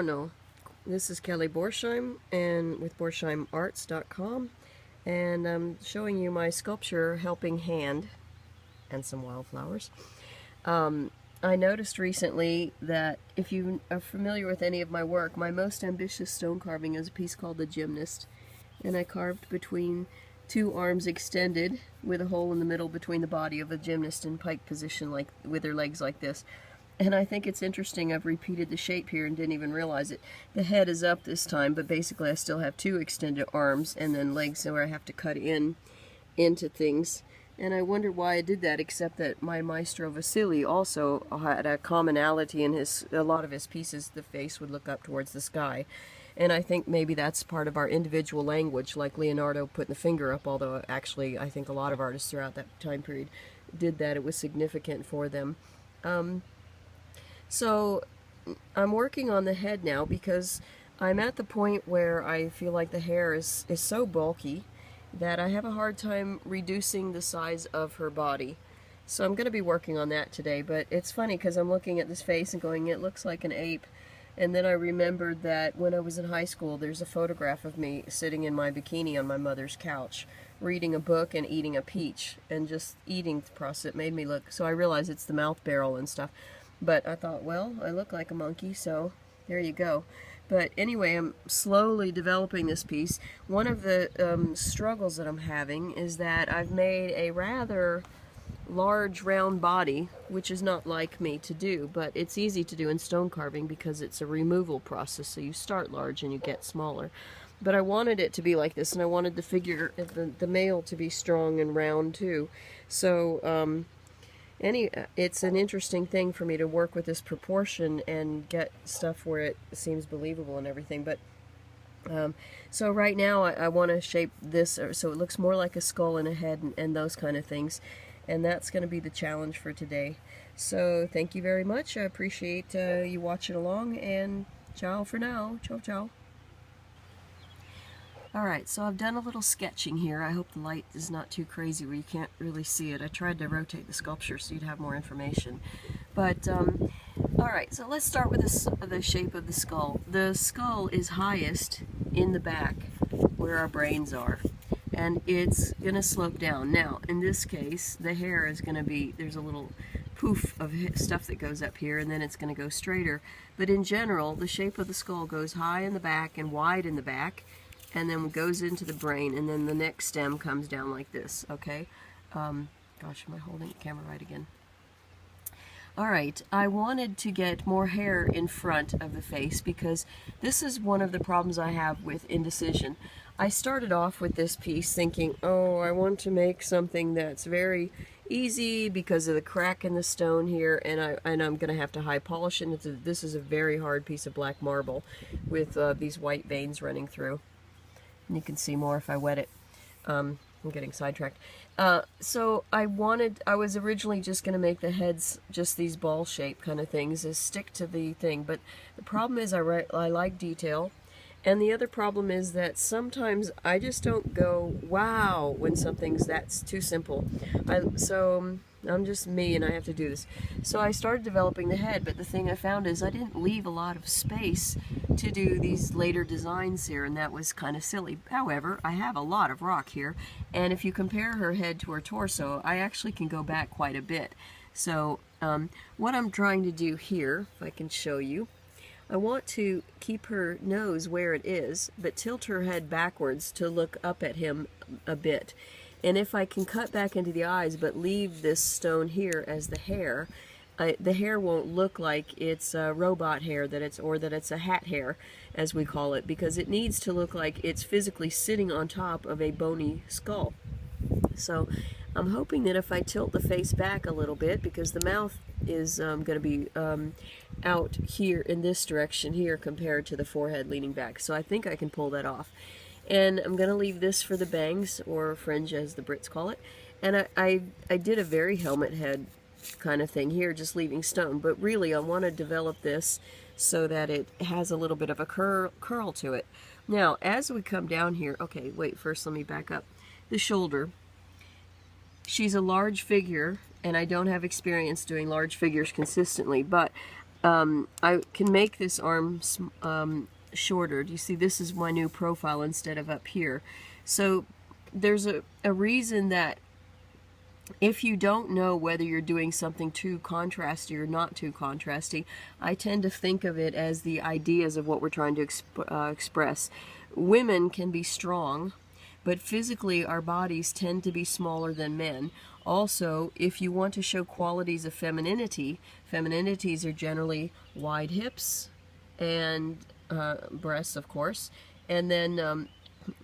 Buongiorno. This is Kelly Borsheim and with Borsheimarts.com, and I'm showing you my sculpture Helping Hand and some wildflowers. I noticed recently that if you are familiar with any of my work, my most ambitious stone carving is a piece called The Gymnast, and I carved between two arms extended with a hole in the middle between the body of a gymnast in pike position, like with her legs like this. And I think it's interesting, I've repeated the shape here and didn't even realize it. The head is up this time, but basically I still have two extended arms and then legs where I have to cut into things. And I wonder why I did that, except that my Maestro Vasili also had a commonality in a lot of his pieces. The face would look up towards the sky. And I think maybe that's part of our individual language, like Leonardo putting the finger up, although actually I think a lot of artists throughout that time period did that. It was significant for them. So I'm working on the head now because I'm at the point where I feel like the hair is so bulky that I have a hard time reducing the size of her body. So I'm going to be working on that today, but it's funny because I'm looking at this face and going, it looks like an ape. And then I remembered that when I was in high school, there's a photograph of me sitting in my bikini on my mother's couch, reading a book and eating a peach, and just eating the process. It made me look, so I realized it's the mouth barrel and stuff. But I thought, well, I look like a monkey, so there you go. But anyway, I'm slowly developing this piece. One of the struggles that I'm having is that I've made a rather large round body, which is not like me to do, but it's easy to do in stone carving because it's a removal process, so you start large and you get smaller. But I wanted it to be like this, and I wanted the figure, the male, to be strong and round too. So it's an interesting thing for me to work with this proportion and get stuff where it seems believable and everything. But so right now I want to shape this so it looks more like a skull and a head and those kind of things. And that's going to be the challenge for today. So thank you very much. I appreciate you watching along, and ciao for now. Ciao, ciao. Alright, so I've done a little sketching here. I hope the light is not too crazy where you can't really see it. I tried to rotate the sculpture so you'd have more information. But, alright, so let's start with the shape of the skull. The skull is highest in the back where our brains are, and it's going to slope down. Now, in this case, the hair is going to be, there's a little poof of stuff that goes up here, and then it's going to go straighter. But in general, the shape of the skull goes high in the back and wide in the back, and then goes into the brain, and then the next stem comes down like this, okay? Gosh, am I holding the camera right again? Alright, I wanted to get more hair in front of the face because this is one of the problems I have with indecision. I started off with this piece thinking, oh, I want to make something that's very easy because of the crack in the stone here, and I'm going to have to high polish it. This is a very hard piece of black marble with these white veins running through. And you can see more if I wet it. I'm getting sidetracked. So I was originally just going to make the heads just these ball shape kind of things, is stick to the thing. But the problem is I like detail. And the other problem is that sometimes I just don't go, wow, when something's that's too simple. I'm just me and I have to do this. So I started developing the head, but the thing I found is I didn't leave a lot of space to do these later designs here, and that was kind of silly. However, I have a lot of rock here, and if you compare her head to her torso, I actually can go back quite a bit. So what I'm trying to do here, if I can show you, I want to keep her nose where it is, but tilt her head backwards to look up at him a bit. And if I can cut back into the eyes but leave this stone here as the hair, the hair won't look like it's robot hair, or that it's a hat hair, as we call it, because it needs to look like it's physically sitting on top of a bony skull. So I'm hoping that if I tilt the face back a little bit, because the mouth is going to be out here in this direction here compared to the forehead leaning back. So I think I can pull that off. And I'm going to leave this for the bangs, or fringe as the Brits call it. And I did a very helmet head kind of thing here, just leaving stone. But really I want to develop this so that it has a little bit of a curl to it. Now, as we come down here, okay, wait, first let me back up. The shoulder. She's a large figure, and I don't have experience doing large figures consistently, but I can make this arm shorter. Do you see, this is my new profile instead of up here. So there's a reason that if you don't know whether you're doing something too contrasty or not too contrasty, I tend to think of it as the ideas of what we're trying to express. Women can be strong, but physically our bodies tend to be smaller than men. Also, if you want to show qualities of femininity, femininities are generally wide hips and breasts, of course, and then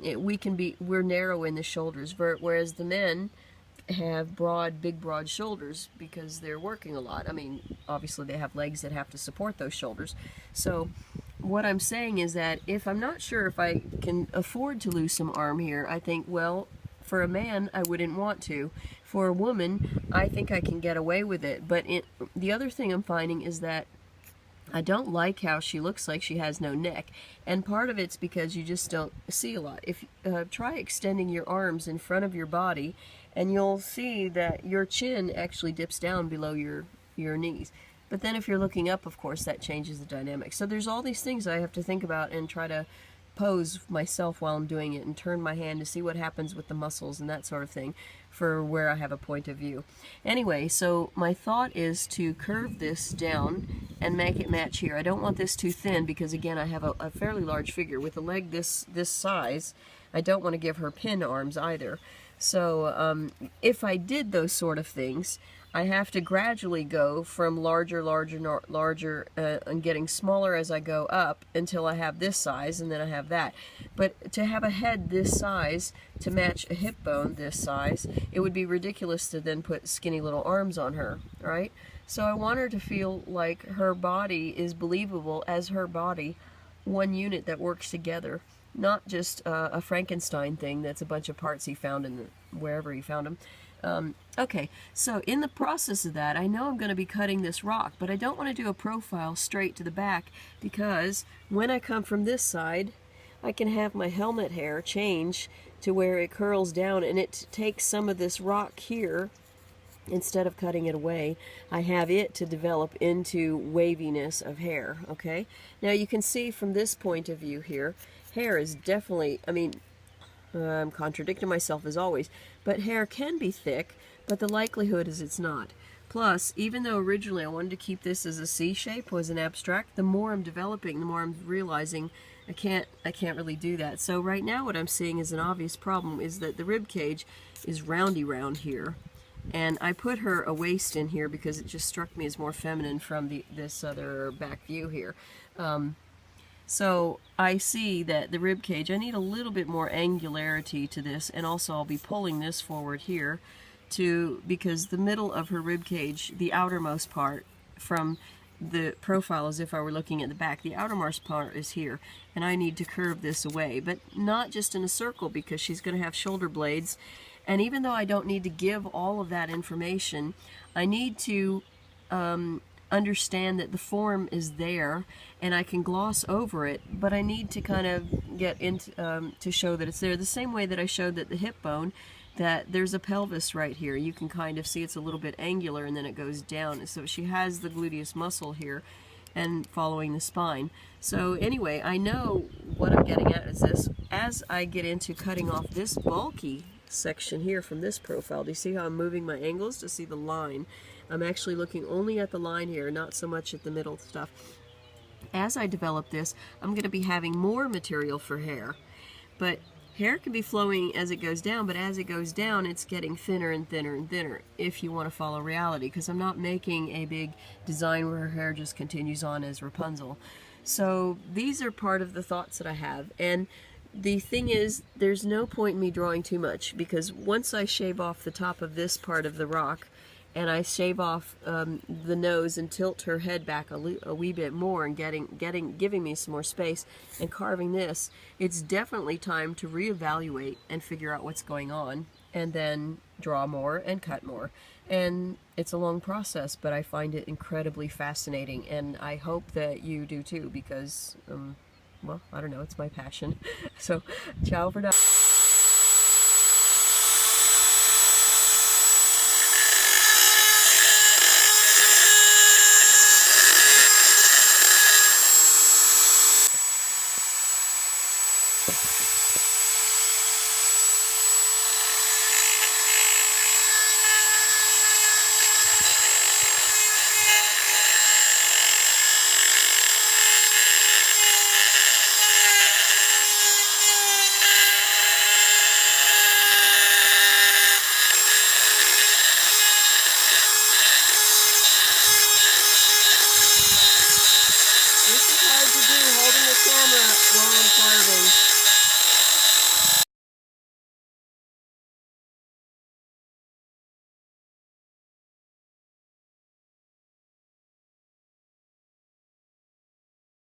we're narrow in the shoulders, whereas the men have big broad shoulders because they're working a lot. I mean, obviously they have legs that have to support those shoulders. So what I'm saying is that if I'm not sure if I can afford to lose some arm here, I think, well, for a man, I wouldn't want to. For a woman, I think I can get away with it. But the other thing I'm finding is that I don't like how she looks like she has no neck, and part of it's because you just don't see a lot. If try extending your arms in front of your body, and you'll see that your chin actually dips down below your knees. But then if you're looking up, of course, that changes the dynamic. So there's all these things I have to think about and try to pose myself while I'm doing it and turn my hand to see what happens with the muscles and that sort of thing for where I have a point of view. Anyway, so my thought is to curve this down and make it match here. I don't want this too thin because, again, I have a fairly large figure. With a leg this size, I don't want to give her pin arms either. So if I did those sort of things, I have to gradually go from larger, and getting smaller as I go up until I have this size, and then I have that. But to have a head this size to match a hip bone this size, it would be ridiculous to then put skinny little arms on her, right? So I want her to feel like her body is believable as her body, one unit that works together. Not just a Frankenstein thing that's a bunch of parts he found wherever he found them. Okay, so in the process of that, I know I'm going to be cutting this rock, but I don't want to do a profile straight to the back because when I come from this side, I can have my helmet hair change to where it curls down, and it takes some of this rock here. Instead of cutting it away, I have it to develop into waviness of hair, okay? Now you can see from this point of view here, hair is definitely, I mean, I'm contradicting myself as always, but hair can be thick, but the likelihood is it's not. Plus, even though originally I wanted to keep this as a C shape, was an abstract, the more I'm developing, the more I'm realizing I can't really do that. So right now what I'm seeing is an obvious problem is that the rib cage is roundy round here. And I put her a waist in here because it just struck me as more feminine from this other back view here. So I see that the rib cage, I need a little bit more angularity to this, and also I'll be pulling this forward here because the middle of her rib cage, the outermost part from the profile, as if I were looking at the back, the outermost part is here, and I need to curve this away, but not just in a circle because she's going to have shoulder blades. And even though I don't need to give all of that information, I need to understand that the form is there and I can gloss over it, but I need to kind of get into to show that it's there. The same way that I showed that the hip bone, that there's a pelvis right here. You can kind of see it's a little bit angular and then it goes down. So she has the gluteus muscle here and following the spine. So anyway, I know what I'm getting at is this. As I get into cutting off this bulky section here from this profile, do you see how I'm moving my angles to see the line? I'm actually looking only at the line here, not so much at the middle stuff. As I develop this, I'm going to be having more material for hair, but hair can be flowing as it goes down, but as it goes down, it's getting thinner and thinner and thinner, if you want to follow reality, because I'm not making a big design where her hair just continues on as Rapunzel. So these are part of the thoughts that I have, and the thing is, there's no point in me drawing too much, because once I shave off the top of this part of the rock, and I shave off the nose and tilt her head back a wee bit more and giving me some more space and carving this, it's definitely time to reevaluate and figure out what's going on and then draw more and cut more. And it's a long process, but I find it incredibly fascinating, and I hope that you do too, because, well, I don't know, it's my passion. So, ciao for now.